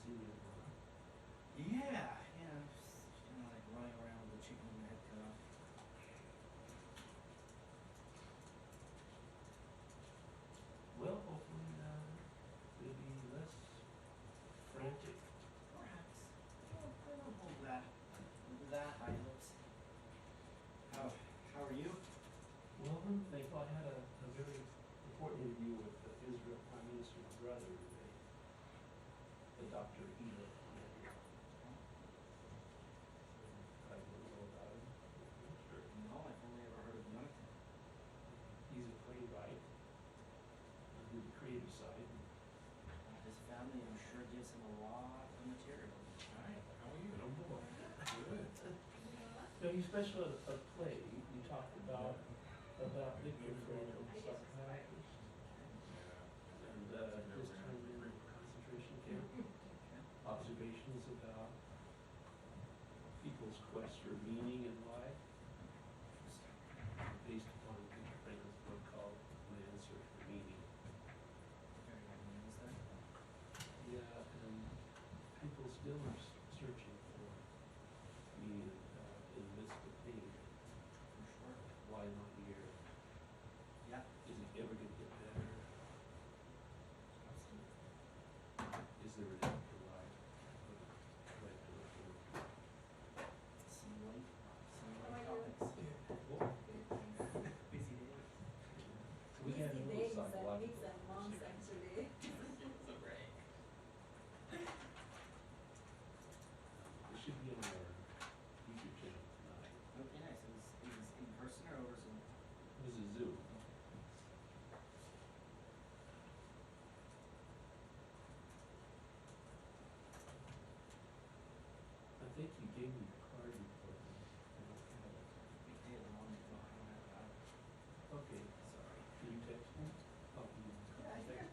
see you. Yeah, just kind of like running around with the chicken in the head cut off. Well, hopefully it'll be less frantic. Perhaps. We'll hold that high hopes. How are you? Well, thankful I had a very important interview with the Israel Prime Minister's brother today, the Dr. Ida. I don't know about him. Sure. No, I've only ever heard of Jonathan. He's a playwright on the creative side. His family, I'm sure, gives him a lot of material. Hi, how are you? Oh boy. Good. No, you special a play you talked about Victor Frankl, psychiatrist, and his time in a concentration camp. Observations about people's quest for meaning in life, based upon Victor Frankl's book called Man's Search for Meaning. Very good news there. Yeah, and people still are searching for meaning in the midst of pain. For sure. Why not here? Yeah. Is it ever going to get better? Absolutely. Is there an afterlife? Like, Some light topics. Busy days. we had a Busy little days and psychological. weeks and months actually. It's a break. It should be on our YouTube channel tonight. Okay, nice. It was in person or over Zoom? This is Zoom. I think you gave me the card before. I don't have it. Big deal. I don't have that. Okay, Sorry. can you text me? Oh, Yeah, I think I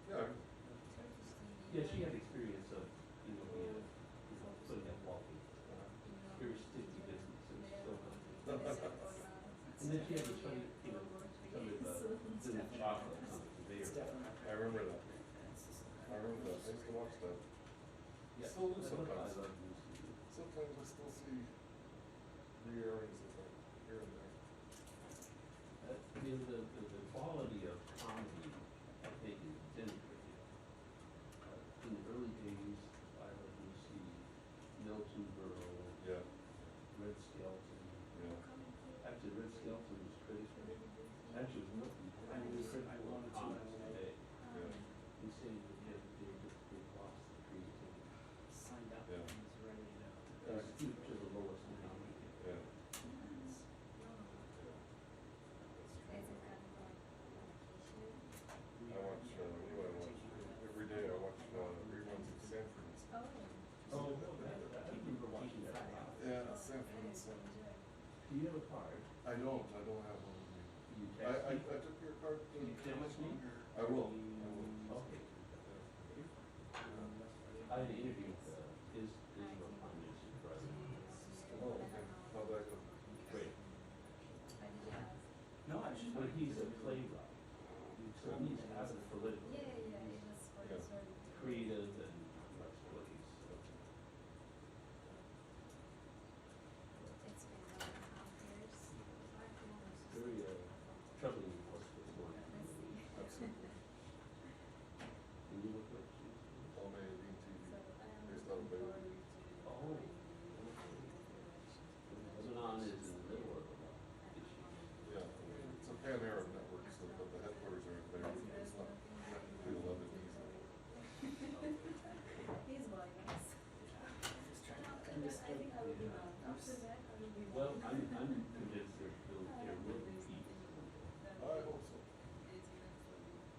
Yeah. Yeah, she had experience of, being putting up walking, very sticky business, it was so fun. And then she had this funny, some of little chocolates on the conveyor. I remember that. I remember that. I used to watch that. Yeah, Still do I sometimes. love Lucy. Sometimes I still see re-airings of that here and there. The quality of comedy, I think, is denigrated. In the early days, I love Lucy, Milton Berle, Yeah. Red Skelton. Yeah. Actually, Red Skelton was critical. Actually, it was Milton I Berle was was- critical I of wanted to, comics I today. Yeah. He said that they've lost the creativity. Signed up Yeah. and was ready to go. It's due to the lowest denominator. Yeah. I watch, every day I watch, reruns of Sanford and Son. Oh, no, I remember watching that a lot. Yeah, Sanford and Son. Do you have a card? I don't have one with me. You I text me? took your card. Can you text me? I will. Okay. I had an interview with Israel Palestine Oh, okay. How'd that go? Great. No, I just. But he's a playwright. So he's out of political. Yeah. Creative and writes plays. So. Very troubling what's going on. Absolutely. And you look like she's. All made in TV. Based out of Beirut. Oh. Lebanon is in the middle of a lot of issues. Yeah. It's a pan-Arab network, so but the headquarters are in Beirut. It's not technically Lebanese. He's like us. Well, I'm convinced there will be peace. I hope so.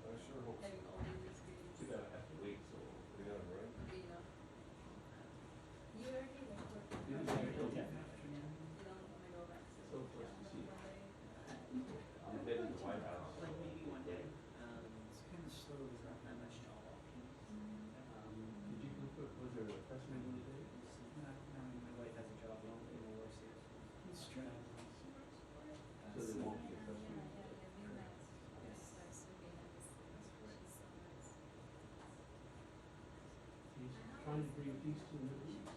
I sure hope so. You gotta have to wait so long. Yeah, right? You already know. Yeah, yeah. You don't want to go back to. So close to see it. I'm heading to the White House. Like maybe one day. It's kind of slow. There's not that much tall walking. Did you go for, was there a press meeting today? My wife has a job in the war series. It's strange. So there won't be a press meeting. He's trying to bring peace to the Middle East.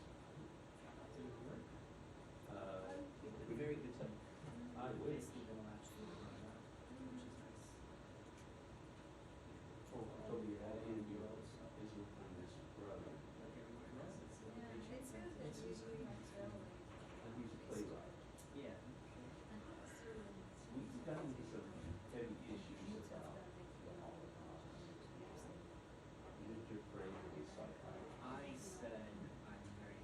Did it work? Very good time. I wish. Basically been allowed to do it, which is nice. Oh, I told you that interview Israel Palestine brother. Like everywhere else, it's Yeah, location. it's good that you traveling. And he's a playwright. Yeah. We got into some heavy issues about the Holocaust. Did your friend be psychiatrist? I said I'm very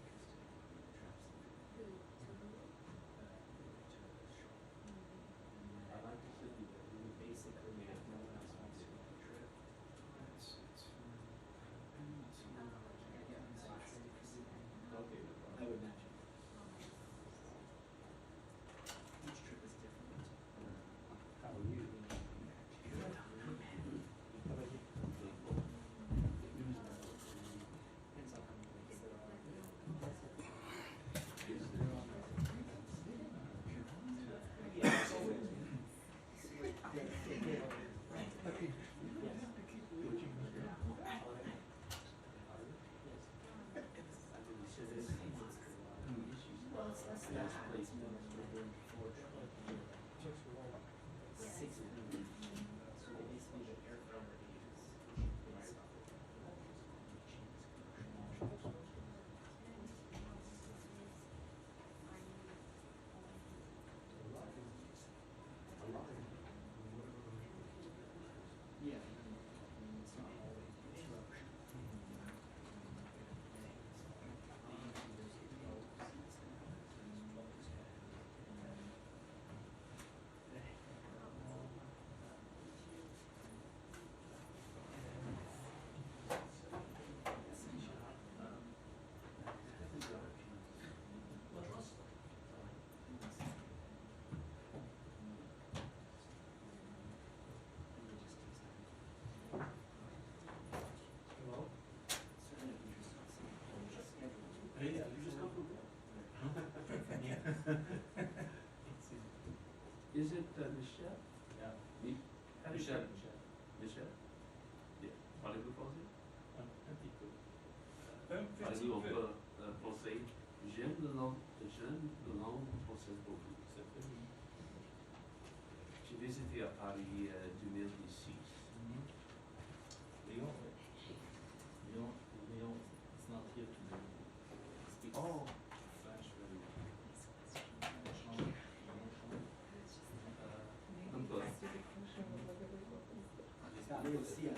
parler aussi en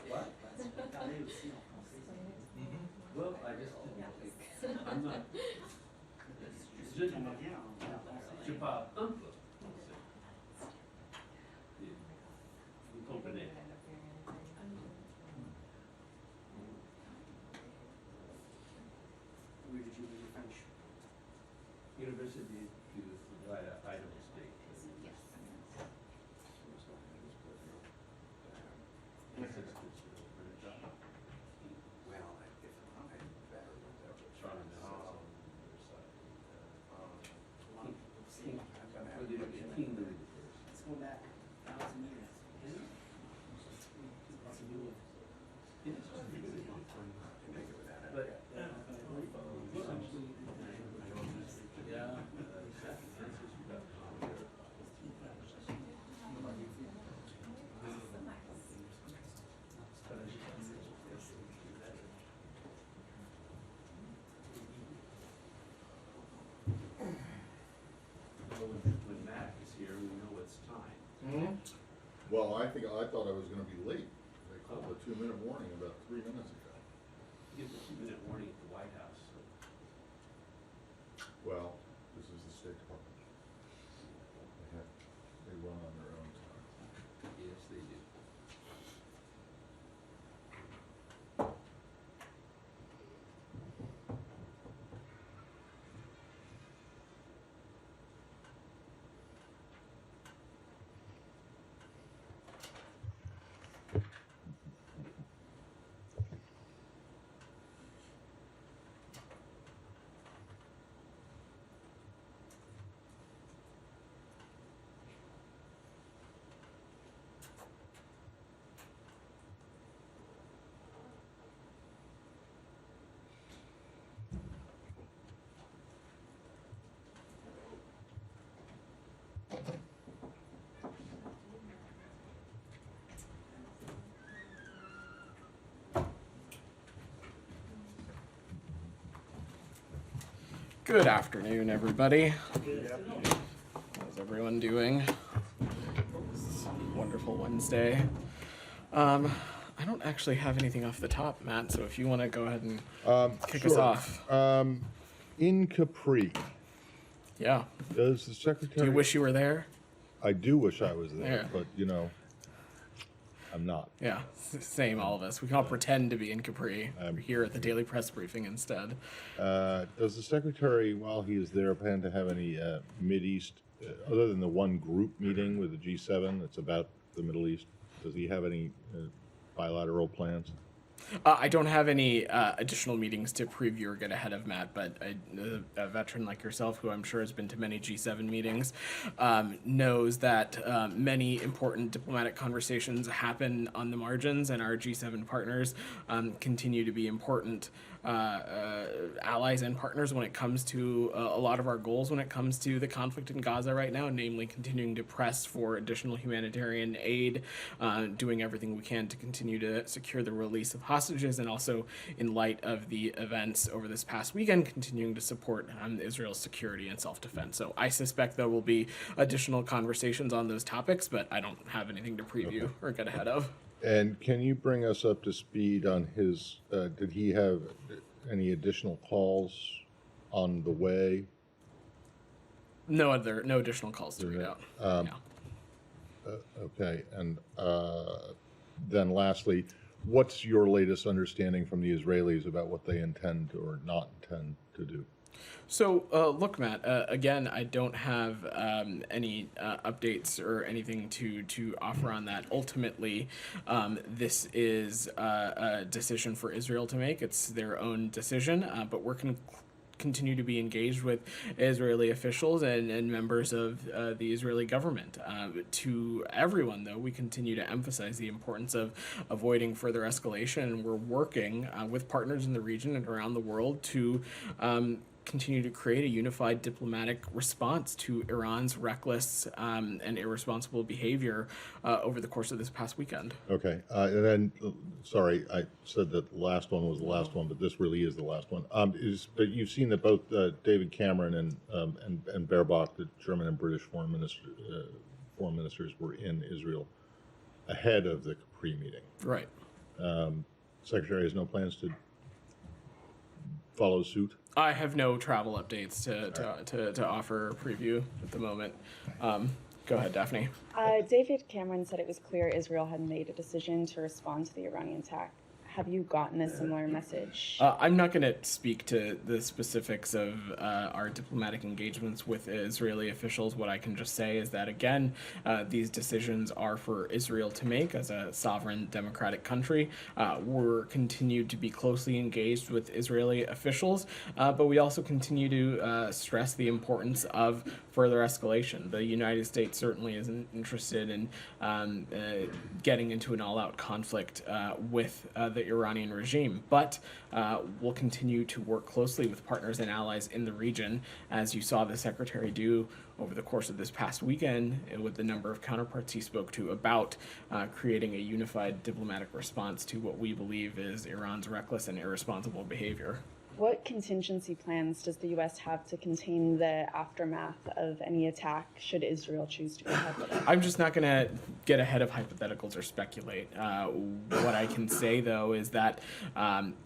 What? parler aussi en français. Well, I just didn't. I'm not. Je suis canadien en français. Je parle un peu français. Vous comprenez? Where did you learn your French? University of Idaho State. Well, if I'm better than that, but Charlie Charlie, Nelson on their side. A lot of people say, Well, they did King Louis the First. let's go back 1,000 years. Yes. make it without it. But, essentially, yeah, when Matt is here, we know it's time. Well, I thought I was gonna be late. They called a 2-minute warning about 3 minutes ago. Give the 2-minute warning at the White House. So. Well, this is the State Department. They run on their own time. Yes, they do. Good afternoon, everybody. How's everyone doing? It's a wonderful Wednesday. I don't actually have anything off the top, Matt, so if you want to go ahead and kick us Sure. off. In Capri, Yeah. does the Do secretary? you wish you were there? I do wish I was there, Yeah. but I'm not. Yeah, same, all of us. We can all pretend to be in Capri. Um, We're here at the daily press briefing instead. Does the secretary, while he is there, plan to have any Mideast, other than the one group meeting with the G7 that's about the Middle East? Does he have any bilateral plans? I don't have any additional meetings to preview or get ahead of, Matt, but a veteran like yourself, who I'm sure has been to many G7 meetings, knows that many important diplomatic conversations happen on the margins, and our G7 partners continue to be important allies and partners when it comes to a lot of our goals when it comes to the conflict in Gaza right now, namely continuing to press for additional humanitarian aid, doing everything we can to continue to secure the release of hostages, and also, in light of the events over this past weekend, continuing to support Israel's security and self-defense. So I suspect there will be additional conversations on those topics, but I don't have anything to preview or get ahead of. And can you bring us up to speed on his, did he have any additional calls on the way? No additional calls to read out. Yeah. Okay, and then lastly, what's your latest understanding from the Israelis about what they intend or not intend to do? So, look, Matt, again, I don't have any updates or anything to offer on that. Ultimately, this is a decision for Israel to make. It's their own decision, but we're continue to be engaged with Israeli officials and members of the Israeli government. To everyone, though, we continue to emphasize the importance of avoiding further escalation, and we're working with partners in the region and around the world to continue to create a unified diplomatic response to Iran's reckless and irresponsible behavior over the course of this past weekend. Okay, and then, sorry, I said that the last one was the last one, but this really is the last one. But you've seen that both David Cameron and Baerbock, the German and British foreign ministers, were in Israel ahead of the Capri meeting. Right. Secretary has no plans to follow suit? I have no travel updates to offer a preview at the moment. Go ahead, Daphne. David Cameron said it was clear Israel had made a decision to respond to the Iranian attack. Have you gotten a similar message? I'm not going to speak to the specifics of our diplomatic engagements with Israeli officials. What I can just say is that, again, these decisions are for Israel to make as a sovereign democratic country. We're continued to be closely engaged with Israeli officials, but we also continue to stress the importance of further escalation. The United States certainly isn't interested in getting into an all-out conflict with the Iranian regime, but we'll continue to work closely with partners and allies in the region, as you saw the Secretary do over the course of this past weekend with the number of counterparts he spoke to about creating a unified diplomatic response to what we believe is Iran's reckless and irresponsible behavior. What contingency plans does the U.S. have to contain the aftermath of any attack should Israel choose to go ahead with it? I'm just not going to get ahead of hypotheticals or speculate. What I can say, though, is that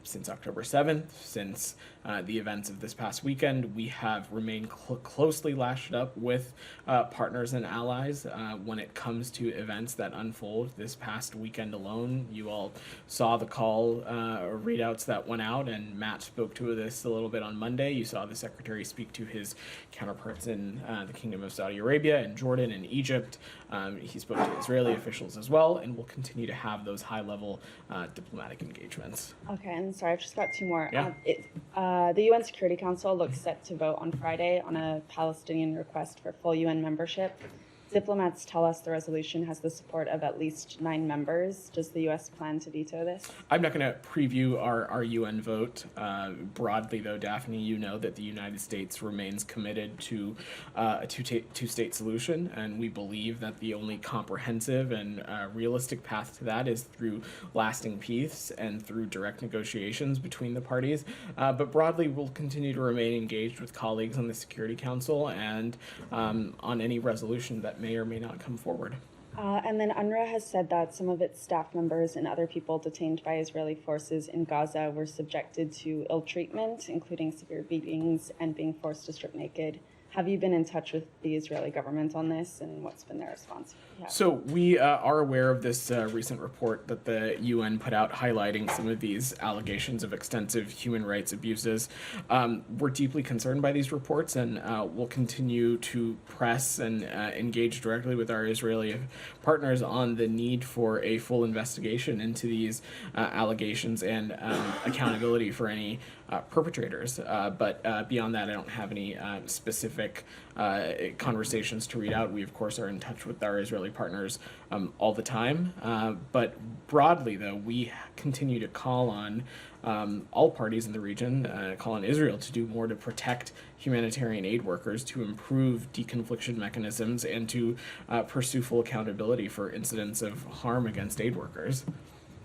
since October 7th, since the events of this past weekend, we have remained closely lashed up with partners and allies when it comes to events that unfold. This past weekend alone, you all saw the call readouts that went out, and Matt spoke to this a little bit on Monday. You saw the Secretary speak to his counterparts in the Kingdom of Saudi Arabia and Jordan and Egypt. He spoke to Israeli officials as well, and will continue to have those high-level diplomatic engagements. Okay, and sorry, I've just got two more. Yeah. The UN Security Council looks set to vote on Friday on a Palestinian request for full UN membership. Diplomats tell us the resolution has the support of at least 9 members. Does the U.S. plan to veto this? I'm not going to preview our UN vote. Broadly, though, Daphne, you know that the United States remains committed to a two-state solution, and we believe that the only comprehensive and realistic path to that is through lasting peace and through direct negotiations between the parties. But broadly, we'll continue to remain engaged with colleagues on the Security Council and on any resolution that may or may not come forward. And then UNRWA has said that some of its staff members and other people detained by Israeli forces in Gaza were subjected to ill treatment, including severe beatings and being forced to strip naked. Have you been in touch with the Israeli government on this, and what's been their response? Yeah. So we are aware of this recent report that the UN put out highlighting some of these allegations of extensive human rights abuses. We're deeply concerned by these reports, and we'll continue to press and engage directly with our Israeli partners on the need for a full investigation into these allegations and accountability for any perpetrators. But beyond that, I don't have any specific conversations to read out. We, of course, are in touch with our Israeli partners all the time. But broadly, though, we continue to call on all parties in the region, call on Israel to do more to protect humanitarian aid workers, to improve deconfliction mechanisms, and to pursue full accountability for incidents of harm against aid workers.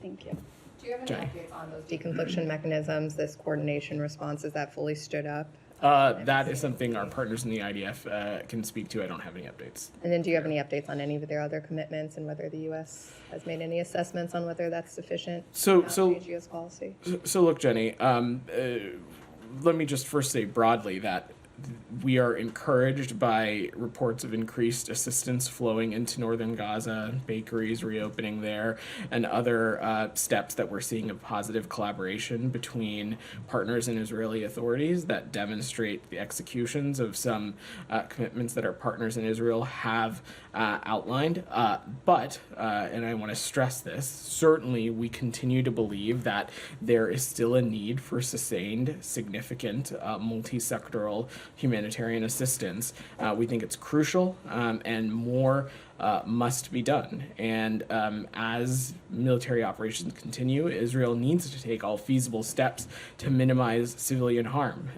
Thank you. Do you have any Jenny. updates on those deconfliction mechanisms, this coordination response, is that fully stood up? That is something our partners in the IDF can speak to. I don't have any updates. And then do you have any updates on any of their other commitments and whether the U.S. has made any assessments on whether that's sufficient? So change U.S. policy? So look, Jenny, let me just first say broadly that we are encouraged by reports of increased assistance flowing into northern Gaza, bakeries reopening there, and other steps that we're seeing of positive collaboration between partners and Israeli authorities that demonstrate the executions of some commitments that our partners in Israel have outlined. But, and I want to stress this, certainly we continue to believe that there is still a need for sustained, significant, multi-sectoral humanitarian assistance. We think it's crucial, and more must be done. And as military operations continue, Israel needs to take all feasible steps to minimize civilian harm.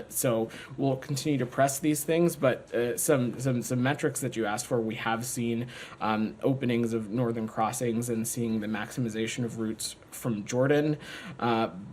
So we'll continue to press these things, but some metrics that you asked for, we have seen openings of northern crossings and seeing the maximization of routes from Jordan.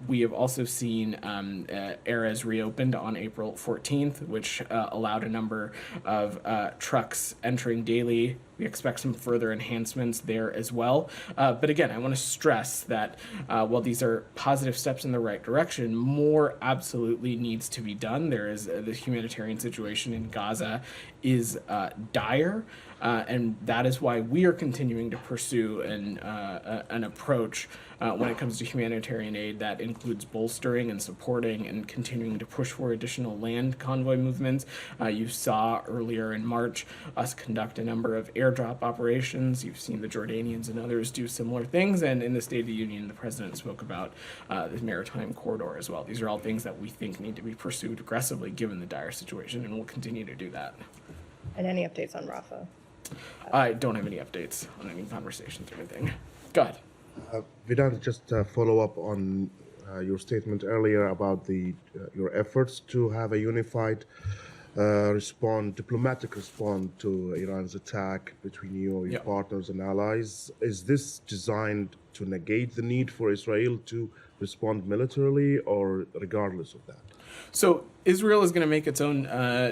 We have also seen Erez reopened on April 14th, which allowed a number of trucks entering daily We expect some further enhancements there as well. But again, I want to stress that while these are positive steps in the right direction, more absolutely needs to be done. There is the humanitarian situation in Gaza is dire. And that is why we are continuing to pursue an approach when it comes to humanitarian aid that includes bolstering and supporting and continuing to push for additional land convoy movements. You saw earlier in March us conduct a number of airdrop operations. You've seen the Jordanians and others do similar things. And in the State of the Union, the president spoke about the maritime corridor as well. These are all things that we think need to be pursued aggressively given the dire situation, and we'll continue to do that. And any updates on Rafah? I don't have any updates on any conversations or anything. Go ahead. Vedant, just follow up on your statement earlier about your efforts to have a unified diplomatic response to Iran's attack between you or your partners and allies. Is this designed to negate the need for Israel to respond militarily, or regardless of that? So Israel is going to make its own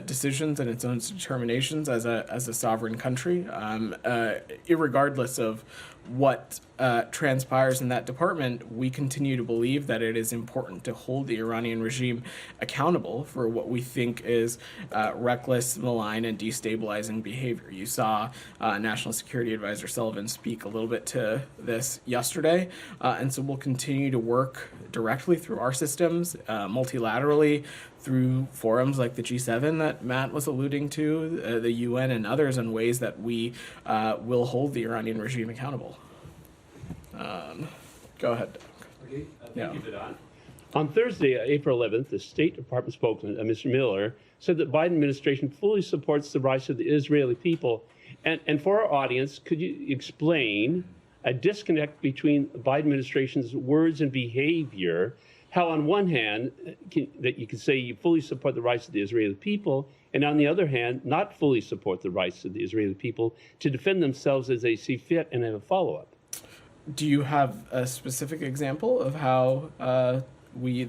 decisions and its own determinations as a sovereign country, irregardless of what transpires in that department. We continue to believe that it is important to hold the Iranian regime accountable for what we think is reckless, malign, and destabilizing behavior. You saw National Security Advisor Sullivan speak a little bit to this yesterday, and so we'll continue to work directly through our systems, multilaterally, through forums like the G7 that Matt was alluding to, the UN and others, in ways that we will hold the Iranian regime accountable. Go ahead, Doug. Okay, Yeah. thank you, Vedant. On Thursday, April 11th, the State Department spokesman, Mr. Miller, said that Biden administration fully supports the rights of the Israeli people. And for our audience, could you explain a disconnect between the Biden administration's words and behavior? How on one hand, that you could say you fully support the rights of the Israeli people, and on the other hand, not fully support the rights of the Israeli people to defend themselves as they see fit and have a follow-up. Do you have a specific example of how we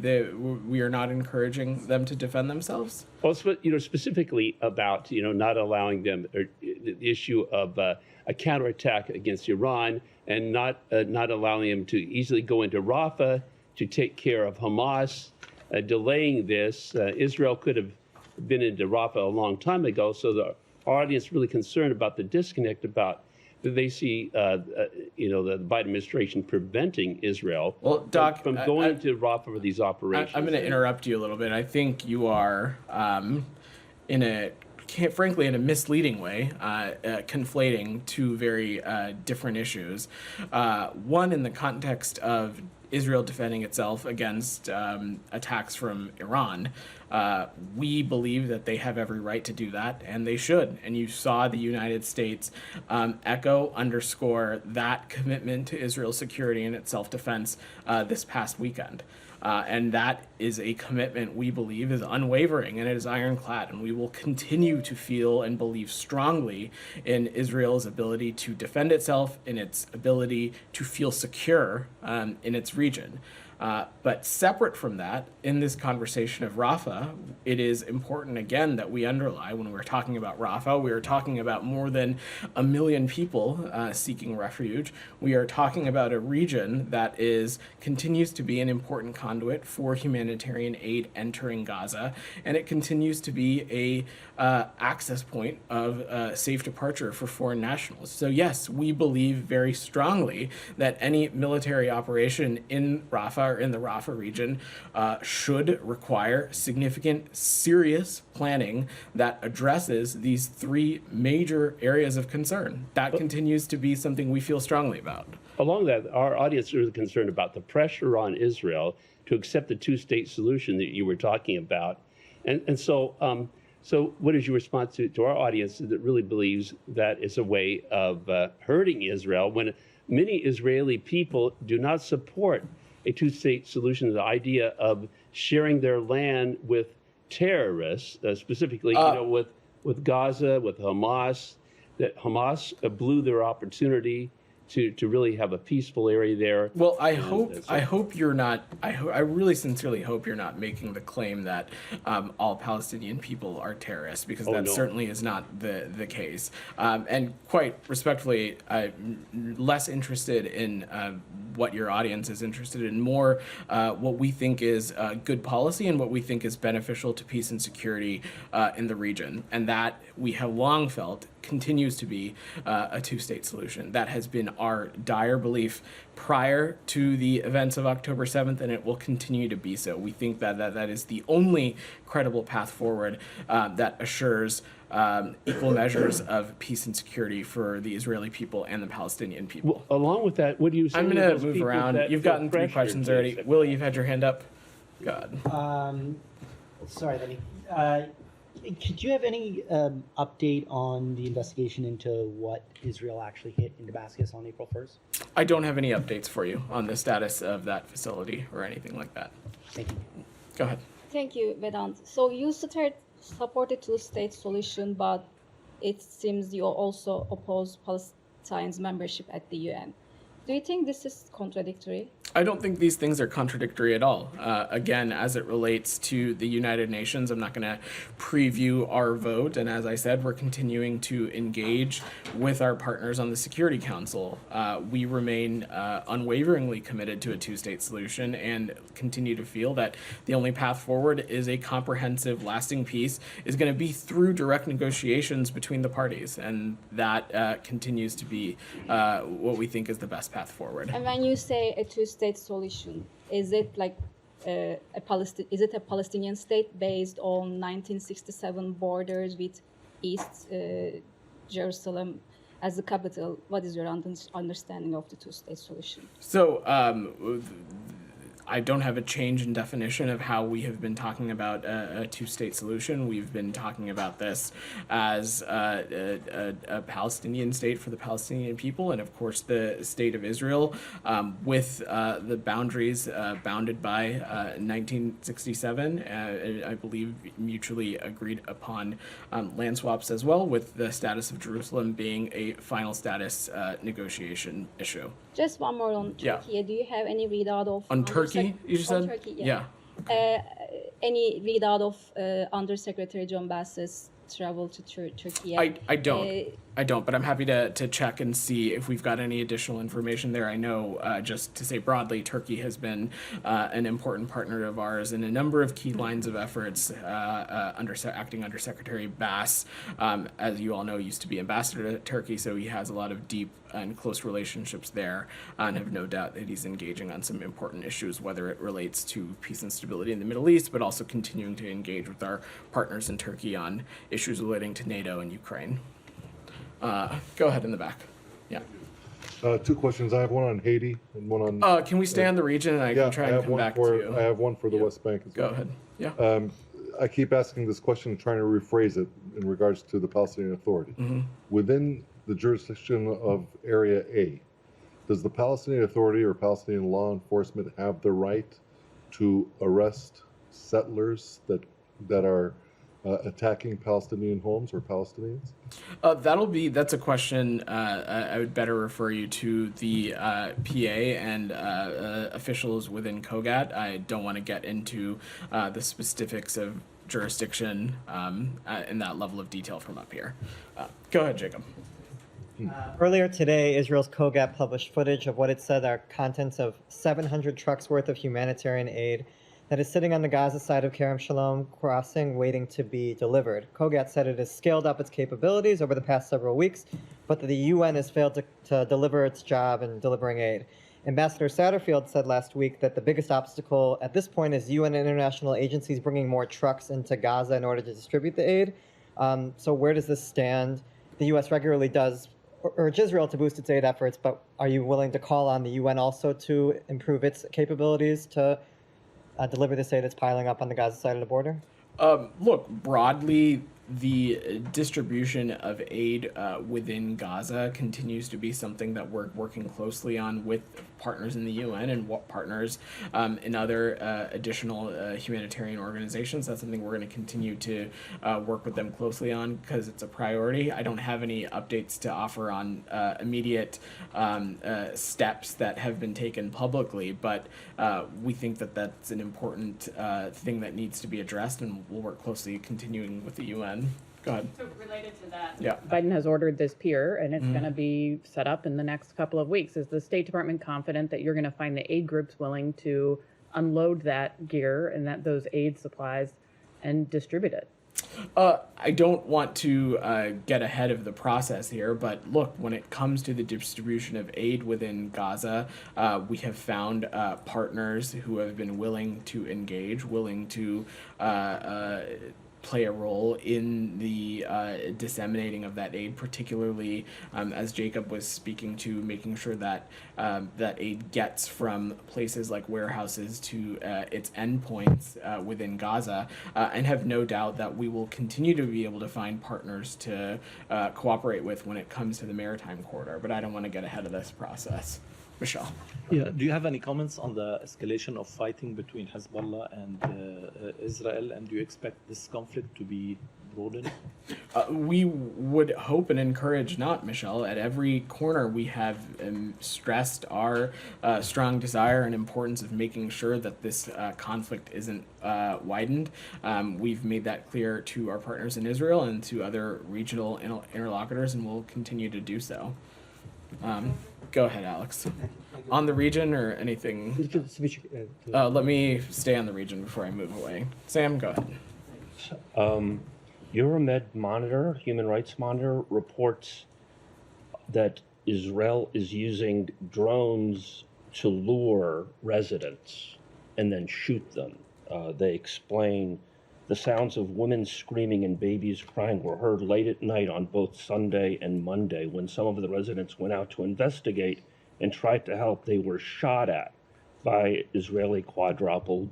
are not encouraging them to defend themselves? Well, specifically about not allowing them, or the issue of a counterattack against Iran, and not allowing them to easily go into Rafah to take care of Hamas, delaying this. Israel could have been into Rafah a long time ago, so the audience really concerned about the disconnect about that they see, the Biden administration preventing Israel from going to Rafah for these operations. I'm going to interrupt you a little bit. I think you are, frankly, in a misleading way, conflating two very different issues. One, in the context of Israel defending itself against attacks from Iran. We believe that they have every right to do that, and they should. And you saw the United States underscore that commitment to Israel's security and its self-defense this past weekend. And that is a commitment we believe is unwavering, and it is ironclad. And we will continue to feel and believe strongly in Israel's ability to defend itself, in its ability to feel secure in its region. But separate from that, in this conversation of Rafah, it is important, again, that we underline when we're talking about Rafah, we are talking about more than 1 million people seeking refuge. We are talking about a region that continues to be an important conduit for humanitarian aid entering Gaza, and it continues to be a access point of safe departure for foreign nationals. So yes, we believe very strongly that any military operation in Rafah or in the Rafah region should require significant, serious planning that addresses these three major areas of concern. That continues to be something we feel strongly about. Along that, our audience is concerned about the pressure on Israel to accept the two-state solution that you were talking about. And so what is your response to our audience that really believes that it's a way of hurting Israel when many Israeli people do not support a two-state solution, the idea of sharing their land with terrorists, specifically with Gaza, with Hamas, that Hamas blew their opportunity to really have a peaceful area there. Well, I so- hope you're not. I really sincerely hope you're not making the claim that all Palestinian people are terrorists, because that no. certainly is not the case. And quite respectfully, I'm less interested in what your audience is interested in, more what we think is good policy and what we think is beneficial to peace and security in the region, and that we have long felt continues to be a two-state solution. That has been our dire belief prior to the events of October 7th, and it will continue to be so. We think that is the only credible path forward that assures equal measures of peace and security for the Israeli people and the Palestinian people. Well, along with that, what do you say? I'm to going to those move people around. that You've feel gotten 3 pressured questions to already. accept Willie, you've had your hand up. God. Sorry, Lenny. Could you have any update on the investigation into what Israel actually hit in Damascus on April 1st? I don't have any updates for you on the status of that facility or anything like that. Thank you. Go ahead. Thank you, Vedant. So you supported two-state solution, but it seems you also oppose Palestine's membership at the UN. Do you think this is contradictory? I don't think these things are contradictory at all. Again, as it relates to the United Nations, I'm not going to preview our vote. And as I said, we're continuing to engage with our partners on the Security Council. We remain unwaveringly committed to a two-state solution and continue to feel that the only path forward is a comprehensive, lasting peace is going to be through direct negotiations between the parties. And that continues to be what we think is the best path forward. And when you say a two-state solution, is it like a Palestinian state based on 1967 borders with East Jerusalem as the capital? What is your understanding of the two-state solution? So I don't have a change in definition of how we have been talking about a two-state solution. We've been talking about this as a Palestinian state for the Palestinian people, and of course the state of Israel, with the boundaries bounded by 1967. I believe mutually agreed upon land swaps as well, with the status of Jerusalem being a final status negotiation issue. Just one more on Turkey. Yeah. Do you have any readout of On Turkey, you just on said? Turkey, Yeah. Any readout of Undersecretary John Bass's travel to Turkey? I don't, but I'm happy to check and see if we've got any additional information there. I know, just to say broadly, Turkey has been an important partner of ours in a number of key lines of efforts. Acting Undersecretary Bass, as you all know, used to be ambassador to Turkey, so he has a lot of deep and close relationships there, and have no doubt that he's engaging on some important issues, whether it relates to peace and stability in the Middle East, but also continuing to engage with our partners in Turkey on issues relating to NATO and Ukraine. Go ahead in the back. Yeah. 2 questions. I have one on Haiti and one on. Can we stay on the region and I can try and come back to you? I have one for the West Bank as well. Go ahead. Yeah. I keep asking this question and trying to rephrase it in regards to the Palestinian Authority. Mm-hmm. Within the jurisdiction of Area A, does the Palestinian Authority or Palestinian law enforcement have the right to arrest settlers that are attacking Palestinian homes or Palestinians? That's a question I would better refer you to the PA and officials within COGAT. I don't want to get into the specifics of jurisdiction in that level of detail from up here. Go ahead, Jacob. Earlier today, Israel's COGAT published footage of what it said are contents of 700 trucks worth of humanitarian aid that is sitting on the Gaza side of Kerem Shalom crossing, waiting to be delivered. COGAT said it has scaled up its capabilities over the past several weeks, but that the UN has failed to deliver its job in delivering aid. Ambassador Satterfield said last week that the biggest obstacle at this point is UN and international agencies bringing more trucks into Gaza in order to distribute the aid. So where does this stand? The U.S. regularly does urge Israel to boost its aid efforts, but are you willing to call on the UN also to improve its capabilities to deliver this aid that's piling up on the Gaza side of the border? Look, broadly, the distribution of aid within Gaza continues to be something that we're working closely on with partners in the UN and what partners in other additional humanitarian organizations. That's something we're going to continue to work with them closely on because it's a priority. I don't have any updates to offer on immediate steps that have been taken publicly, but we think that that's an important thing that needs to be addressed, and we'll work closely continuing with the UN. Go ahead. So related to that, Yeah. Biden has ordered this pier, and it's going to be set up in the next couple of weeks. Is the State Department confident that you're going to find the aid groups willing to unload that gear and that those aid supplies and distribute it? I don't want to get ahead of the process here, but look, when it comes to the distribution of aid within Gaza, we have found partners who have been willing to engage, willing to play a role in the disseminating of that aid, particularly as Jacob was speaking to, making sure that that aid gets from places like warehouses to its endpoints within Gaza, and have no doubt that we will continue to be able to find partners to cooperate with when it comes to the maritime corridor. But I don't want to get ahead of this process. Michelle. Yeah. Do you have any comments on the escalation of fighting between Hezbollah and Israel, and do you expect this conflict to be broadened? We would hope and encourage not, Michelle. At every corner, we have stressed our strong desire and importance of making sure that this conflict isn't widened. We've made that clear to our partners in Israel and to other regional interlocutors, and we'll continue to do so. Go ahead, Alex. On the region or anything? Let me stay on the region before I move away. Sam, go ahead. Euromed Monitor, Human Rights Monitor, reports that Israel is using drones to lure residents and then shoot them. They explain the sounds of women screaming and babies crying were heard late at night on both Sunday and Monday. When some of the residents went out to investigate and tried to help, they were shot at by Israeli quadcopter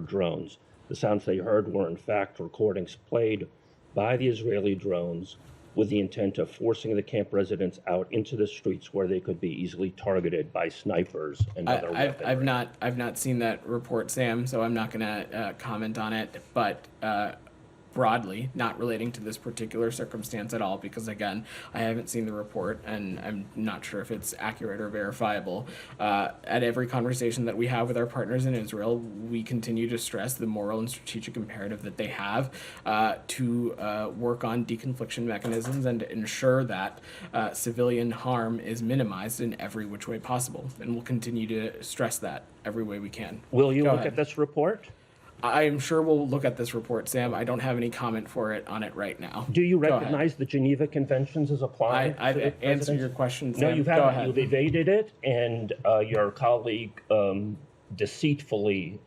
drones. The sounds they heard were in fact recordings played by the Israeli drones with the intent of forcing the camp residents out into the streets where they could be easily targeted by snipers and other weaponry. I've not seen that report, Sam, so I'm not going to comment on it. But broadly, not relating to this particular circumstance at all, because again, I haven't seen the report and I'm not sure if it's accurate or verifiable. At every conversation that we have with our partners in Israel, we continue to stress the moral and strategic imperative that they have to work on deconfliction mechanisms and to ensure that civilian harm is minimized in every which way possible. And we'll continue to stress that every way we can. Will you look at this report? I'm sure we'll look at this report, Sam. I don't have any comment on it right now. Do you recognize the Geneva Conventions as applying? I've answered your question, Sam. No, you haven't. You've evaded it, and your colleague deceitfully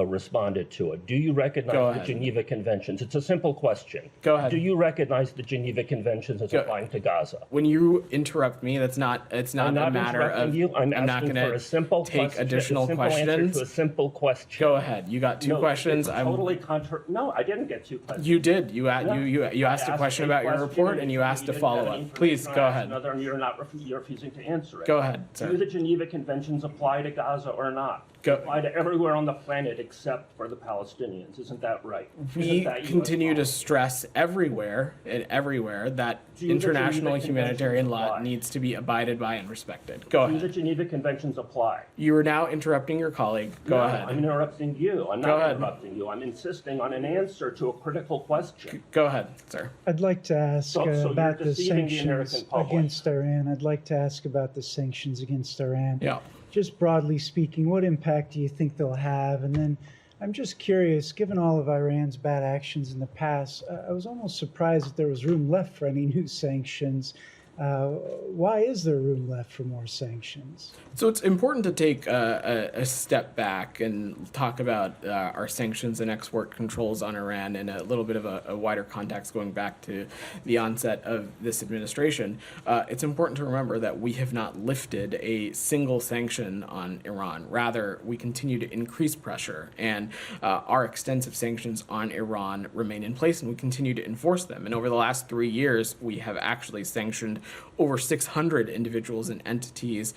responded to it. Do you recognize the Geneva Conventions? It's a simple question. Go ahead. Do you recognize the Geneva Conventions as applying to Gaza? When you interrupt me, it's not a matter of. I'm not going to take additional questions. Answer to a simple question. Go ahead. You got two questions. No, I didn't get two questions. You did. You asked a question about your report, and you asked a follow-up. Please go ahead. You're refusing to answer it. Go ahead, sir. Do the Geneva Conventions apply to Gaza or not? Apply to everywhere on the planet except for the Palestinians. Isn't that right? We continue to stress everywhere that international humanitarian law needs to be abided by and respected. Go ahead. Do the Geneva Conventions apply? You are now interrupting your colleague. Go ahead. I'm interrupting you. I'm not interrupting you. I'm insisting on an answer to a critical question. Go ahead, sir. I'd like to ask about the sanctions against Iran. I'd like to ask about the sanctions against Iran. Yeah. Just broadly speaking, what impact do you think they'll have? And then I'm just curious, given all of Iran's bad actions in the past, I was almost surprised that there was room left for any new sanctions. Why is there room left for more sanctions? So it's important to take a step back and talk about our sanctions and export controls on Iran in a little bit of a wider context going back to the onset of this administration. It's important to remember that we have not lifted a single sanction on Iran. Rather, we continue to increase pressure, and our extensive sanctions on Iran remain in place, and we continue to enforce them. And over the last 3 years, we have actually sanctioned over 600 individuals and entities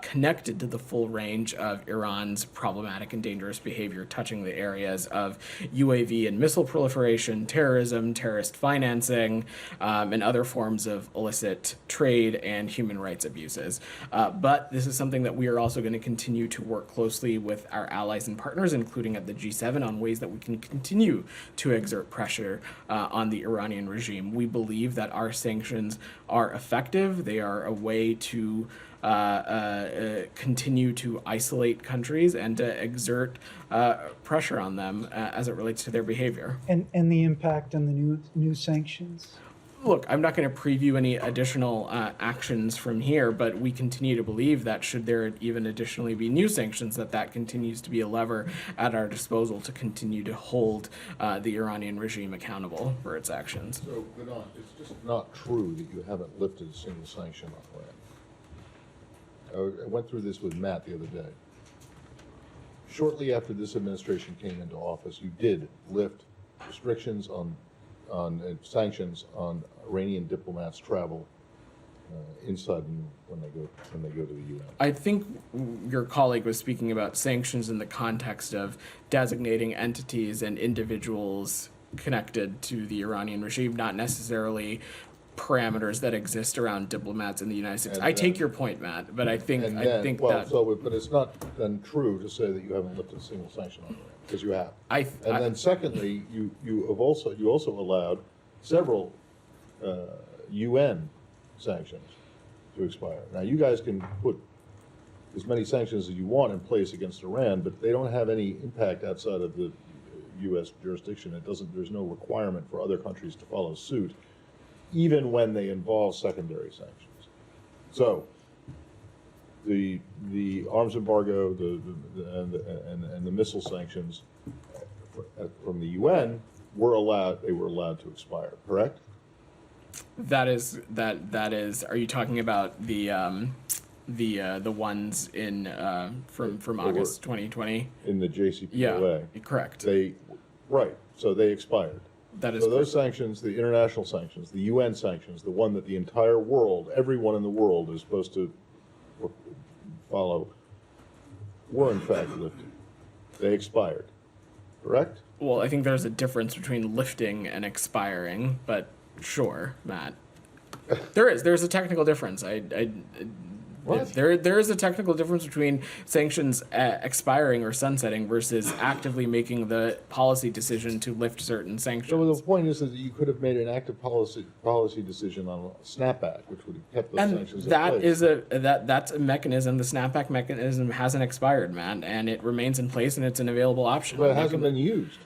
connected to the full range of Iran's problematic and dangerous behavior, touching the areas of UAV and missile proliferation, terrorism, terrorist financing, and other forms of illicit trade and human rights abuses. But this is something that we are also going to continue to work closely with our allies and partners, including at the G7, on ways that we can continue to exert pressure on the Iranian regime. We believe that our sanctions are effective. They are a way to continue to isolate countries and to exert pressure on them as it relates to their behavior. And the impact on the new sanctions? Look, I'm not going to preview any additional actions from here, but we continue to believe that should there even additionally be new sanctions, that continues to be a lever at our disposal to continue to hold the Iranian regime accountable for its actions. So, Vedant, it's just not true that you haven't lifted a single sanction on Iran. I went through this with Matt the other day. Shortly after this administration came into office, you did lift restrictions on sanctions on Iranian diplomats' travel inside and when they go to the UN. I think your colleague was speaking about sanctions in the context of designating entities and individuals connected to the Iranian regime, not necessarily parameters that exist around diplomats in the United States. I take your point, Matt, but I think but it's not then true to say that you haven't lifted a single sanction on Iran, because you have. Then secondly, you also allowed several UN sanctions to expire. Now you guys can put as many sanctions as you want in place against Iran, but they don't have any impact outside of the U.S. jurisdiction. There's no requirement for other countries to follow suit, even when they involve secondary sanctions. So, the arms embargo, and the missile sanctions from the UN were allowed to expire. Correct? That is. Are you talking about the ones in from August 2020 in the JCPOA? Yeah, correct. So they expired. That is so those sanctions, the international sanctions, the UN sanctions, the one that the entire world, everyone in the world is supposed to follow, were in fact lifted. They expired. Correct? Well, I think there's a difference between lifting and expiring, but sure, Matt. There's a technical difference. There is a technical difference between sanctions expiring or sunsetting versus actively making the policy decision to lift certain sanctions. So the point is that you could have made an active policy decision on a snapback, which would have kept those sanctions in place. That's a mechanism. The snapback mechanism hasn't expired, Matt, and it remains in place, and it's an available option. But it hasn't been used.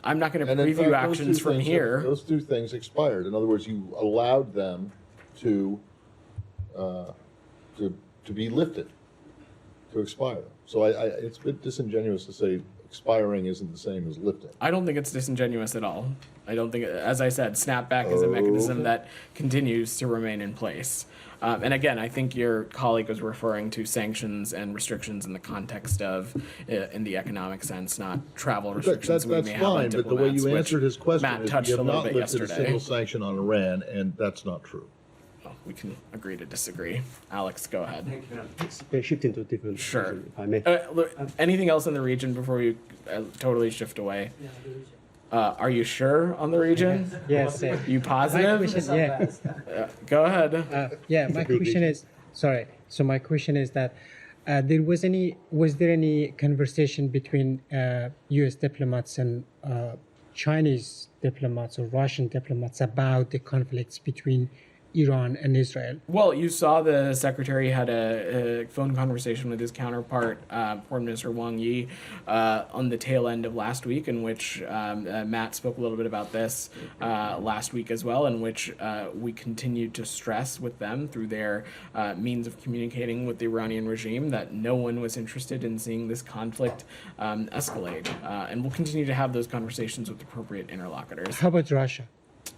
I'm not going to preview actions from here. Those two things expired. In other words, you allowed them to be lifted, to expire. So it's a bit disingenuous to say expiring isn't the same as lifting. I don't think it's disingenuous at all. I don't think, as I said, snapback is a mechanism that continues to remain in place. And again, I think your colleague was referring to sanctions and restrictions in the context of, in the economic sense, not travel restrictions we may have on diplomats. But the way you answered his question Matt is touched you a have little not bit lifted a yesterday. single sanction on Iran, and that's not true. We can agree to disagree. Alex, go ahead. Shifting to a different Sure. region, if I may. Look, anything else in the region before we totally shift away? Are you sure on the region? Yes. You positive? Go ahead. Yeah, my question is, sorry. So my question is that was there any conversation between U.S. diplomats and Chinese diplomats or Russian diplomats about the conflicts between Iran and Israel? Well, you saw the secretary had a phone conversation with his counterpart, Foreign Minister Wang Yi, on the tail end of last week, in which Matt spoke a little bit about this last week as well, in which we continued to stress with them through their means of communicating with the Iranian regime that no one was interested in seeing this conflict escalate. And we'll continue to have those conversations with appropriate interlocutors. How about Russia?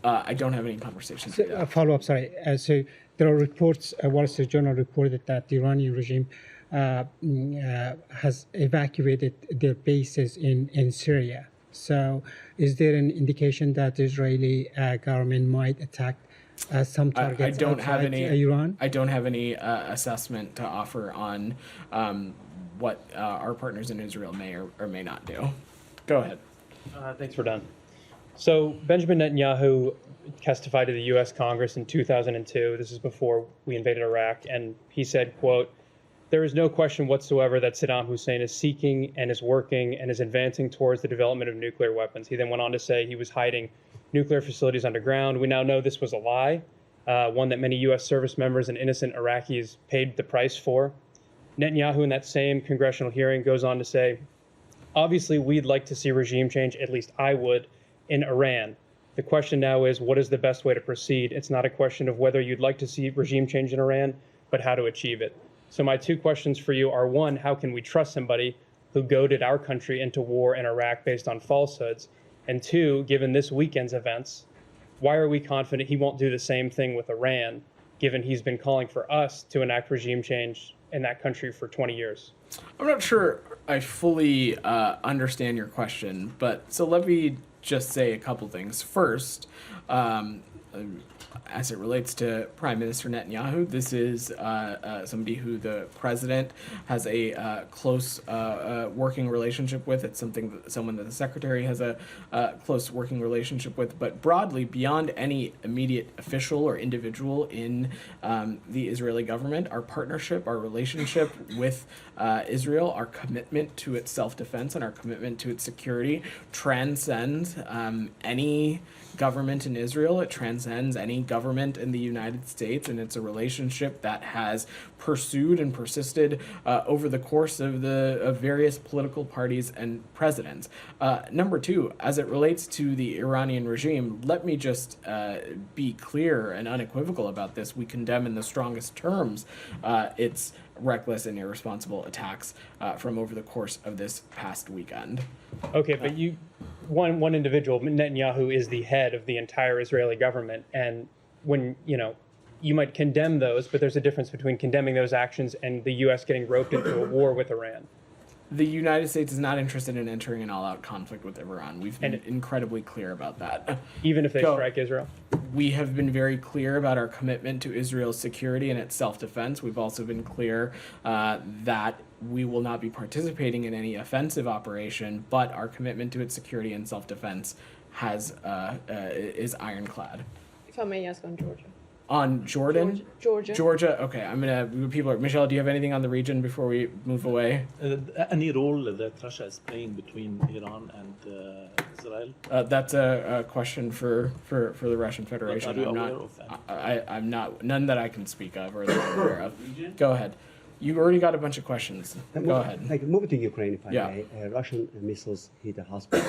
I don't have any conversations. So, a follow-up, sorry. So there are reports, Wall Street Journal reported that the Iranian regime has evacuated their bases in Syria. So is there an indication that the Israeli government might attack some targets I don't have outside any Iran? I don't have any assessment to offer on what our partners in Israel may or may not do. Go ahead. Thanks, Vedant. So Benjamin Netanyahu testified to the U.S. Congress in 2002. This is before we invaded Iraq, and he said, quote, "There is no question whatsoever that Saddam Hussein is seeking and is working and is advancing towards the development of nuclear weapons." He then went on to say he was hiding nuclear facilities underground. We now know this was a lie, one that many U.S. service members and innocent Iraqis paid the price for. Netanyahu, in that same congressional hearing, goes on to say, "Obviously, we'd like to see regime change, at least I would, in Iran. The question now is, what is the best way to proceed? It's not a question of whether you'd like to see regime change in Iran, but how to achieve it." So my two questions for you are, one, how can we trust somebody who goaded our country into war in Iraq based on falsehoods? And two, given this weekend's events, why are we confident he won't do the same thing with Iran, given he's been calling for us to enact regime change in that country for 20 years? I'm not sure I fully understand your question, but so let me just say a couple things. First, as it relates to Prime Minister Netanyahu, this is somebody who the president has a close working relationship with. It's someone that the secretary has a close working relationship with. But broadly, beyond any immediate official or individual in the Israeli government, our partnership, our relationship with Israel, our commitment to its self-defense and our commitment to its security transcends any government in Israel. It transcends any government in the United States, and it's a relationship that has pursued and persisted over the course of various political parties and presidents. Number two, as it relates to the Iranian regime, let me just be clear and unequivocal about this. We condemn in the strongest terms its reckless and irresponsible attacks from over the course of this past weekend. Okay, but one individual, Netanyahu, is the head of the entire Israeli government, and when you might condemn those, but there's a difference between condemning those actions and the U.S. getting roped into a war with Iran. The United States is not interested in entering an all-out conflict with Iran. We've been incredibly clear about that. Even if they strike Israel? We have been very clear about our commitment to Israel's security and its self-defense. We've also been clear that we will not be participating in any offensive operation, but our commitment to its security and self-defense is ironclad. If I may ask on Georgia. On Jordan? Georgia. Georgia. Okay, I'm gonna. Michelle, do you have anything on the region before we move away? Any role that Russia is playing between Iran and Israel? That's a question for the Russian Federation. But are you aware of that? I'm not. None that I can speak of or that I'm aware of. Go ahead. You already got a bunch of questions. Go ahead. Moving to Ukraine, if I Yeah. may. Russian missiles hit a hospital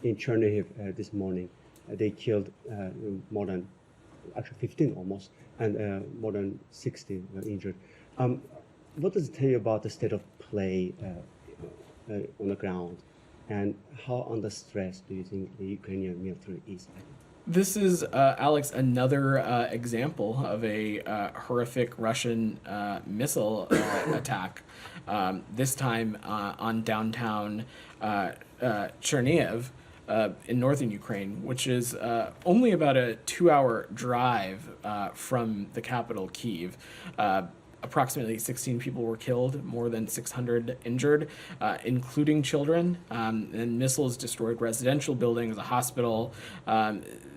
in Chernihiv this morning. They killed more than, actually 15 almost, and more than 60 were injured. What does it tell you about the state of play on the ground, and how under stress do you think the Ukrainian military is? This is, Alex, another example of a horrific Russian missile attack, this time on downtown Chernihiv in northern Ukraine, which is only about a 2-hour drive from the capital, Kyiv. Approximately 16 people were killed, more than 600 injured, including children, and missiles destroyed residential buildings, a hospital.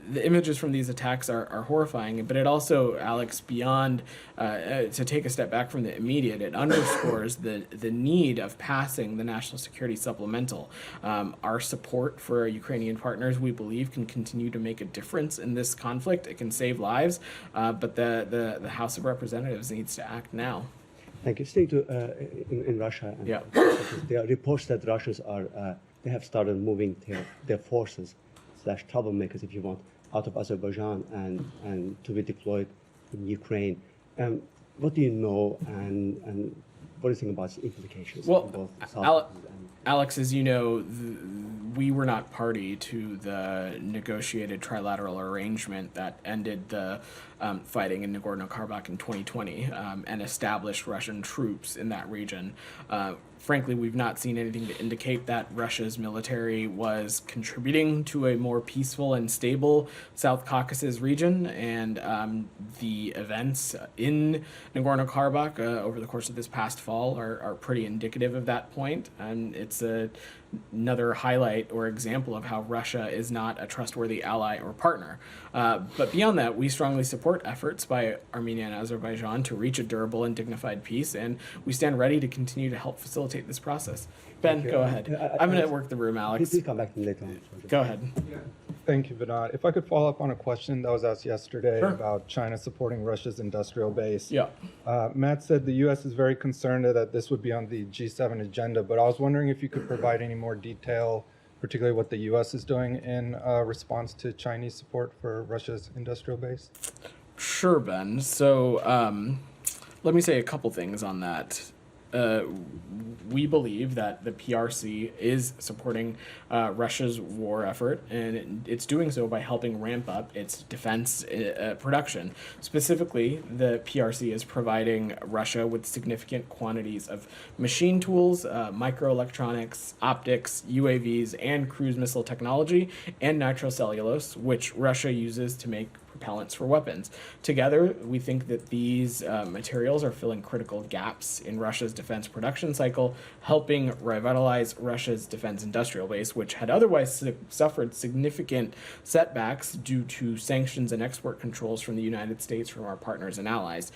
The images from these attacks are horrifying, but it also, Alex, beyond, to take a step back from the immediate, it underscores the need of passing the National Security Supplemental. Our support for our Ukrainian partners, we believe, can continue to make a difference in this conflict. It can save lives, but the House of Representatives needs to act now. Thank you. Staying in Russia, and there are reports that Russians they have started moving their forces / troublemakers, if you want, out of Azerbaijan and to be deployed in Ukraine. What do you know, and what do you think about its implications? Well, Alex, as you know, we were not party to the negotiated trilateral arrangement that ended the fighting in Nagorno-Karabakh in 2020 and established Russian troops in that region. Frankly, we've not seen anything to indicate that Russia's military was contributing to a more peaceful and stable South Caucasus region, and the events in Nagorno-Karabakh over the course of this past fall are pretty indicative of that point, and it's another highlight or example of how Russia is not a trustworthy ally or partner. But beyond that, we strongly support efforts by Armenia and Azerbaijan to reach a durable and dignified peace, and we stand ready to continue to help facilitate this process. Ben, go ahead. I'm going to work the room, Alex. Please come back later on. Go ahead. Thank you, Vedant. If I could follow up on a question that was asked yesterday Sure. about China supporting Russia's industrial base. Yeah. Matt said the U.S. is very concerned that this would be on the G7 agenda, but I was wondering if you could provide any more detail, particularly what the U.S. is doing in response to Chinese support for Russia's industrial base. Sure, Ben. So let me say a couple things on that. We believe that the PRC is supporting Russia's war effort, and it's doing so by helping ramp up its defense production. Specifically, the PRC is providing Russia with significant quantities of machine tools, microelectronics, optics, UAVs, and cruise missile technology, and nitrocellulose, which Russia uses to make propellants for weapons. Together, we think that these materials are filling critical gaps in Russia's defense production cycle, helping revitalize Russia's defense industrial base, which had otherwise suffered significant setbacks due to sanctions and export controls from the United States from our partners and allies.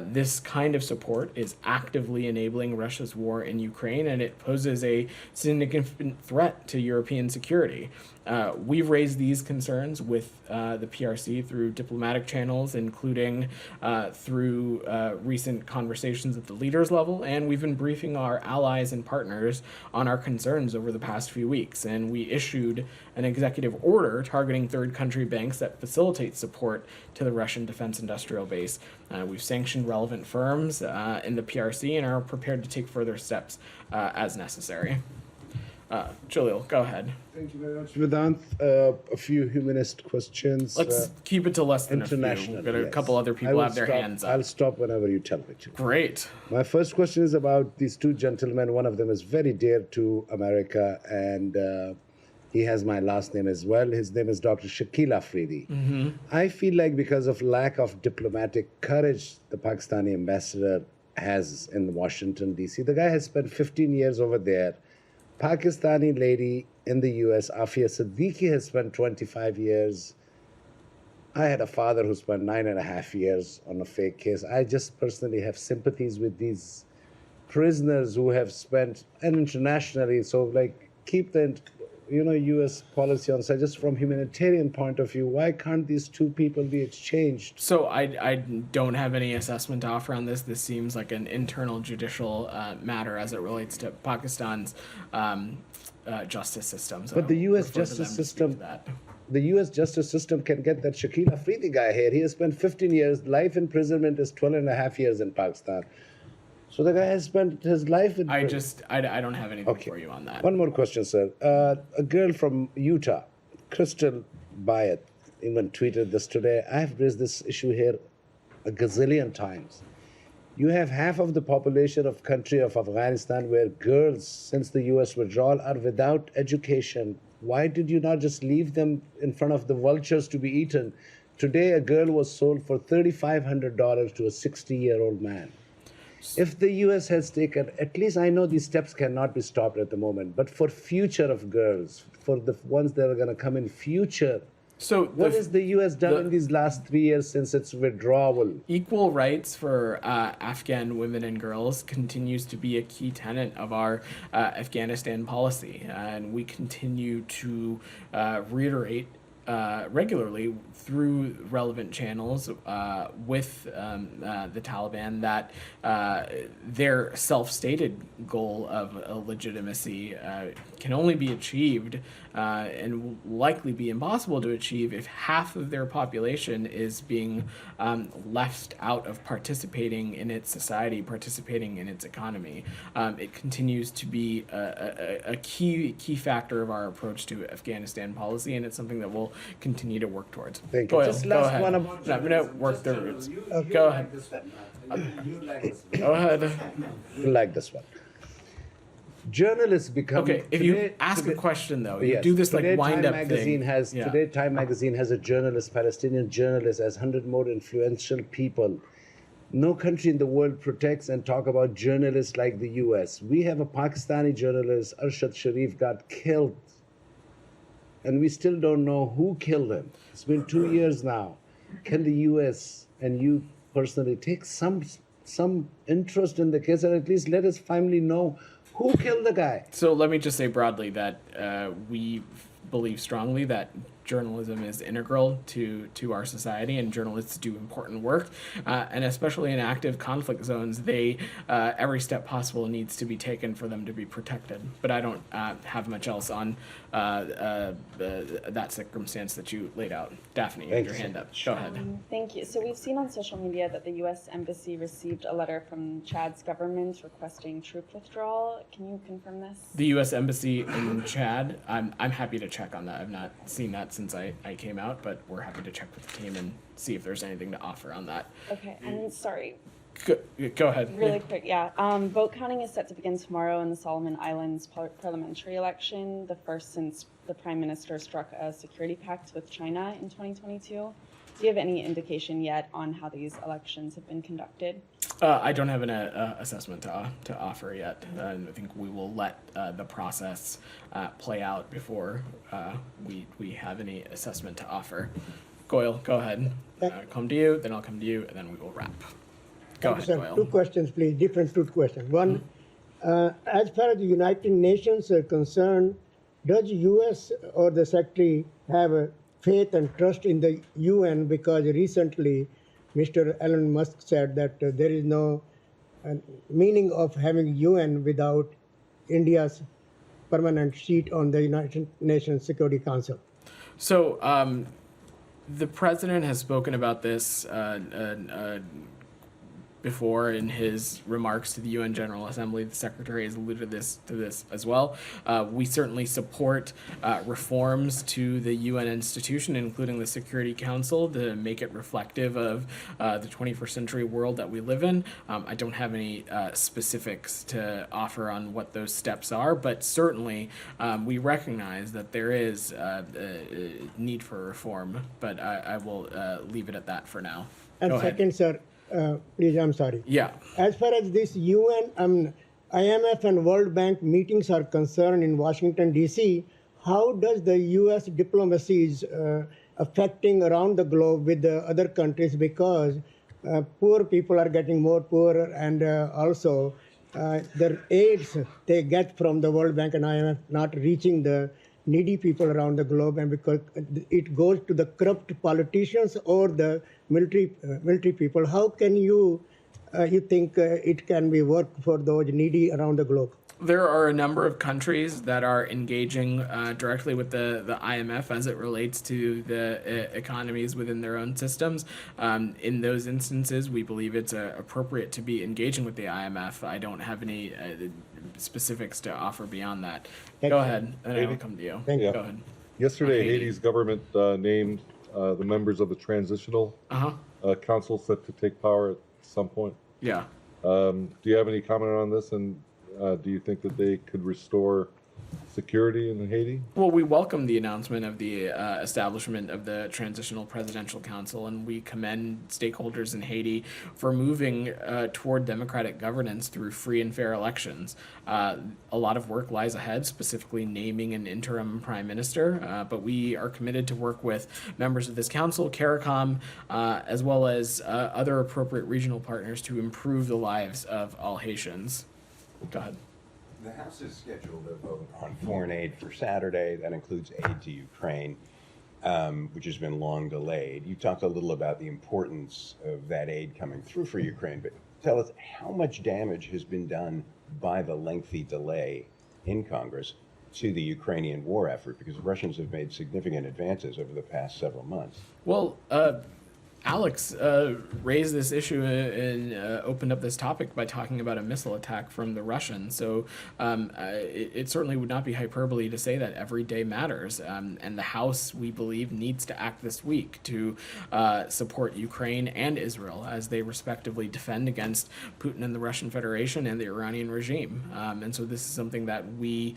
This kind of support is actively enabling Russia's war in Ukraine, and it poses a significant threat to European security. We've raised these concerns with the PRC through diplomatic channels, including through recent conversations at the leaders level, and we've been briefing our allies and partners on our concerns over the past few weeks. And we issued an executive order targeting third country banks that facilitate support to the Russian defense industrial base. We've sanctioned relevant firms in the PRC and are prepared to take further steps as necessary. Jalil, go ahead. Thank you very much, Vedant. A few humanist questions. Let's keep it to less than a few. We've got a couple other people have their hands up. I'll stop whenever you tell me to. Great. My first question is about these two gentlemen. One of them is very dear to America, and he has my last name as well. His name is Dr. Shakil Afridi. Mm-hmm. I feel like because of lack of diplomatic courage the Pakistani ambassador has in Washington, D.C., the guy has spent 15 years over there. Pakistani lady in the U.S., Afia Siddiqui, has spent 25 years. I had a father who spent 9.5 years on a fake case. I just personally have sympathies with these prisoners who have spent, and internationally, so like keep the, U.S. policy on side. Just from humanitarian point of view, why can't these two people be exchanged? So I don't have any assessment to offer on this. This seems like an internal judicial matter as it relates to Pakistan's justice system. So but the U.S. refer to justice them to system, speak to that. the U.S. justice system can get that Shakil Afridi guy here. He has spent 15 years. Life imprisonment is 12.5 years in Pakistan. So the guy has spent his life in prison. I don't have anything for you on that. One more question, sir. A girl from Utah, Crystal Bayat, even tweeted this today. I have raised this issue here a gazillion times. You have half of the population of country of Afghanistan where girls, since the U.S. withdrawal, are without education. Why did you not just leave them in front of the vultures to be eaten? Today, a girl was sold for $3,500 to a 60-year-old man. If the U.S. has taken, at least I know these steps cannot be stopped at the moment, but for future of girls, for the ones that are going to come in future, so what has the U.S. done in these last 3 years since its withdrawal? Equal rights for Afghan women and girls continues to be a key tenet of our Afghanistan policy, and we continue to reiterate regularly through relevant channels with the Taliban that their self-stated goal of legitimacy can only be achieved and will likely be impossible to achieve if half of their population is being left out of participating in its society, participating in its economy. It continues to be a key factor of our approach to Afghanistan policy, and it's something that we'll continue to work towards. Thank you. Goyle, Just go last ahead. one about I'm going to work through it. Go ahead. Go ahead. You like this one. Journalists become Okay, if you ask a question though, you do this like today wind-up Time thing. magazine has Yeah. today Time magazine has a journalist, Palestinian journalist, as 100 more influential people. No country in the world protects and talk about journalists like the U.S. We have a Pakistani journalist, Arshad Sharif, got killed, and we still don't know who killed him. It's been 2 years now. Can the U.S. and you personally take some interest in the case, and at least let us finally know who killed the guy? So let me just say broadly that we believe strongly that journalism is integral to our society, and journalists do important work, and especially in active conflict zones, they every step possible needs to be taken for them to be protected. But I don't have much else on that circumstance that you laid out. Daphne, you had your hand up. Go ahead. Thank you. So we've seen on social media that the U.S. Embassy received a letter from Chad's government requesting troop withdrawal. Can you confirm this? The U.S. Embassy in Chad, I'm happy to check on that. I've not seen that since I came out, but we're happy to check with the team and see if there's anything to offer on that. Okay, and sorry, Go ahead. really quick, yeah. Vote counting is set to begin tomorrow in the Solomon Islands parliamentary election, the first since the Prime Minister struck a security pact with China in 2022. Do you have any indication yet on how these elections have been conducted? I don't have an assessment to offer yet. I think we will let the process play out before we have any assessment to offer. Goyle, go ahead. Come to you, then I'll come to you, and then we will wrap. Go ahead, Sir, Goyle. 2 questions, please. Different 2 questions. One, as far as the United Nations are concerned, does U.S. or the Secretary have a faith and trust in the UN? Because recently, Mr. Elon Musk said that there is no meaning of having UN without India's permanent seat on the United Nations Security Council. So the president has spoken about this before in his remarks to the UN General Assembly. The Secretary has alluded to this as well. We certainly support reforms to the UN institution, including the Security Council, to make it reflective of the 21st century world that we live in. I don't have any specifics to offer on what those steps are, but certainly we recognize that there is a need for reform, but I will leave it at that for now. And Go ahead. second, sir, please, I'm sorry. Yeah. As far as this UN, IMF and World Bank meetings are concerned in Washington, D.C., how does the U.S. diplomacy is affecting around the globe with the other countries? Because poor people are getting more poorer, and also the aids they get from the World Bank and IMF not reaching the needy people around the globe, and because it goes to the corrupt politicians or the military people. How can you think it can be work for those needy around the globe? There are a number of countries that are engaging directly with the IMF as it relates to the economies within their own systems. In those instances, we believe it's appropriate to be engaging with the IMF. I don't have any specifics to offer beyond that. Go ahead, and I will come to you. Yeah. Go ahead. Yesterday, Haiti. Haiti's government named the members of the transitional council set to take power at some point. Yeah. Do you have any comment on this, and do you think that they could restore security in Haiti? Well, we welcome the announcement of the establishment of the Transitional Presidential Council, and we commend stakeholders in Haiti for moving toward democratic governance through free and fair elections. A lot of work lies ahead, specifically naming an interim prime minister, but we are committed to work with members of this council, CARICOM, as well as other appropriate regional partners to improve the lives of all Haitians. Go ahead. The House is scheduled to vote on foreign aid for Saturday. That includes aid to Ukraine, which has been long delayed. You talked a little about the importance of that aid coming through for Ukraine, but tell us how much damage has been done by the lengthy delay in Congress to the Ukrainian war effort, because Russians have made significant advances over the past several months. Well, Alex raised this issue and opened up this topic by talking about a missile attack from the Russians. So it certainly would not be hyperbole to say that every day matters. And the House, we believe, needs to act this week to support Ukraine and Israel as they respectively defend against Putin and the Russian Federation and the Iranian regime. And so this is something that we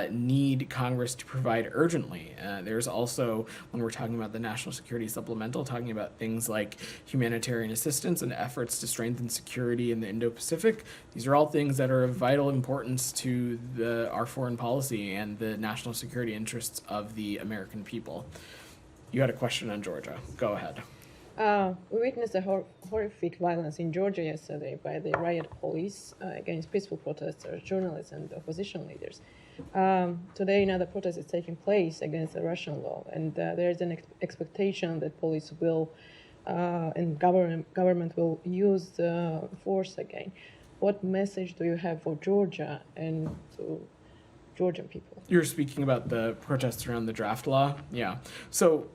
need Congress to provide urgently. There's also, when we're talking about the National Security Supplemental, talking about things like humanitarian assistance and efforts to strengthen security in the Indo-Pacific. These are all things that are of vital importance to our foreign policy and the national security interests of the American people. You had a question on Georgia. Go ahead. We witnessed a horrific violence in Georgia yesterday by the riot police against peaceful protesters, journalists, and opposition leaders. Today, another protest is taking place against the Russian law, and there is an expectation that police will and government will use force again. What message do you have for Georgia and to Georgian people? You're speaking about the protests around the draft law? Yeah. So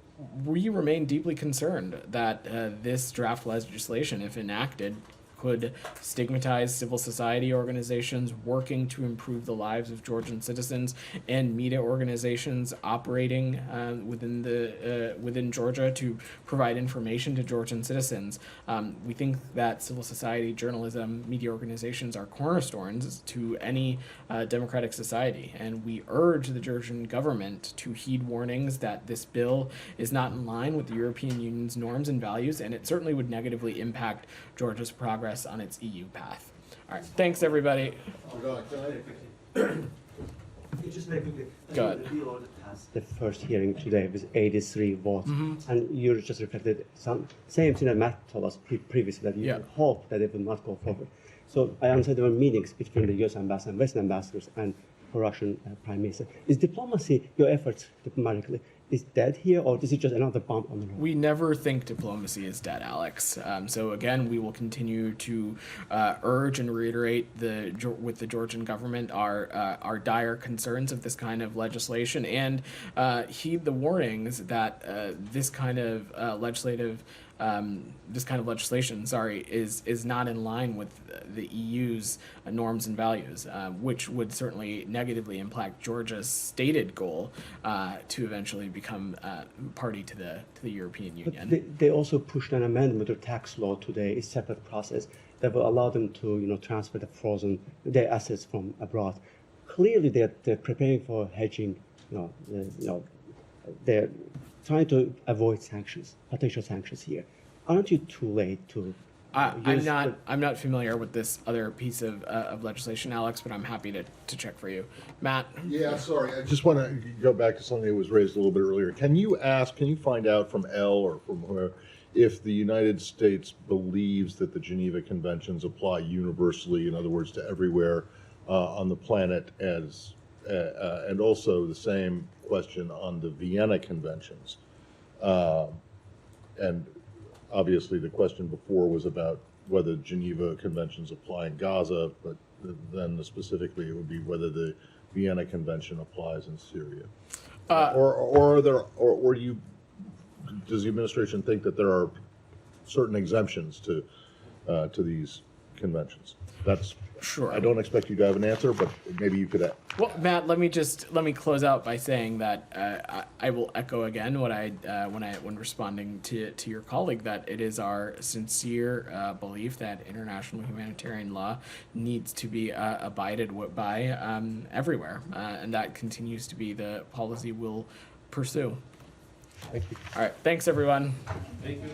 we remain deeply concerned that this draft legislation, if enacted, could stigmatize civil society organizations working to improve the lives of Georgian citizens and media organizations operating within Georgia to provide information to Georgian citizens. We think that civil society, journalism, media organizations are cornerstones to any democratic society, and we urge the Georgian government to heed warnings that this bill is not in line with the European Union's norms and values, and it certainly would negatively impact Georgia's progress on its EU path. All right, thanks everybody. Just very quickly. Go ahead. The bill already passed the first hearing today with 83 votes, and you just reflected some same thing that Matt told us previously, that you hope that it will not go forward. So I understand there were meetings between the U.S. ambassador and Western ambassadors and the Russian Prime Minister. Is diplomacy, your efforts diplomatically, is dead here, or is it just another bump on the road? We never think diplomacy is dead, Alex. So again, we will continue to urge and reiterate with the Georgian government our dire concerns of this kind of legislation, and heed the warnings that this kind of legislation, is not in line with the EU's norms and values, which would certainly negatively impact Georgia's stated goal to eventually become party to the European Union. But they also pushed an amendment to tax law today, a separate process that will allow them to transfer their assets from abroad. Clearly, they're preparing for hedging. They're trying to avoid sanctions, potential sanctions here. Aren't you too late to? I'm not familiar with this other piece of legislation, Alex, but I'm happy to check for you. Matt? Yeah, sorry. I just want to go back to something that was raised a little bit earlier. Can you find out from Elle or from whoever, if the United States believes that the Geneva Conventions apply universally, in other words, to everywhere on the planet, and also the same question on the Vienna Conventions? And obviously the question before was about whether Geneva Conventions apply in Gaza, but then specifically it would be whether the Vienna Convention applies in Syria. Does the administration think that there are certain exemptions to these conventions? That's sure. I don't expect you to have an answer, but maybe you could. Well, Matt, let me close out by saying that I will echo again what when responding to your colleague, that it is our sincere belief that international humanitarian law needs to be abided by everywhere, and that continues to be the policy we'll pursue. Thank you. All right, thanks everyone. Thank you.